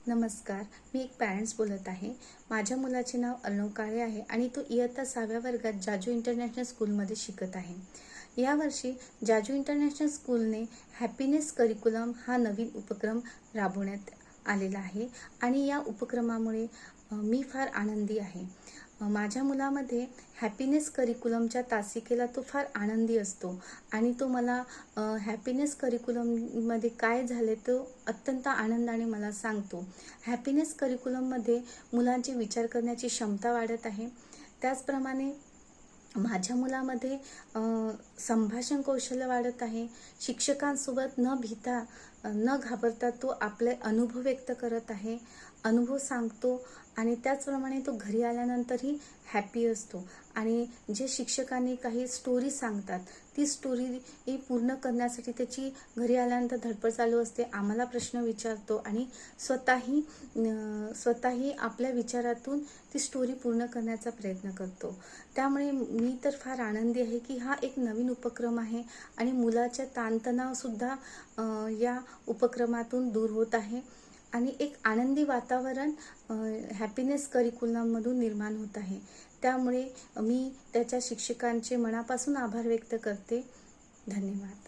नमस्कार, मी एक पॅरेंट्स बोलत आहे. माझ्या मुलाचे नाव अर्णव काळे आहे आणि तो इयत्ता 6व्या वर्गात जाजू इंटरनॅशनल स्कूलमध्ये शिकत आहे. यावर्षी जाजू इंटरनॅशनल स्कूलने हॅपीनेस करिक्युलम हा नवीन उपक्रम राबवण्यात आलेला आहे आणि या उपक्रमामुळे मी फार आनंदी आहे. माझ्या मुलामध्ये हॅपीनेस करिक्युलमच्या तासिकेला तो फार आनंदी असतो आणि तो मला हॅपीनेस करिक्युलममध्ये काय झाले तो अत्यंत आनंदाने मला सांगतो. हॅपीनेस करिक्युलममध्ये मुलांची विचार करण्याची क्षमता वाढत आहे. त्याचप्रमाणे माझ्या मुलामध्ये संभाषण कौशल्य वाढत आहे. शिक्षकांसोबत न भीता न घाबरता तो आपले अनुभव व्यक्त करत आहे, अनुभव सांगतो आणि त्याचप्रमाणे तो घरी आल्यानंतरही हॅपी असतो आणि जे शिक्षकांनी काही स्टोरी सांगतात ती स्टोरी पूर्ण करण्यासाठी त्याची घरी आल्यानंतर धडपड चालू असते. आम्हाला प्रश्न विचारतो आणि स्वतःही आपल्या विचारातून ती स्टोरी पूर्ण करण्याचा प्रयत्न करतो. त्यामुळे मी तर फार आनंदी आहे की हा एक नवीन उपक्रम आहे आणि मुलाच्या ताणतणावसुद्धा या उपक्रमातून दूर होत आहे आणि एक आनंदी वातावरण हॅपीनेस करिक्युलममधून निर्माण होत आहे. त्यामुळे मी त्याच्या शिक्षकांचे मनापासून आभार व्यक्त करते. धन्यवाद.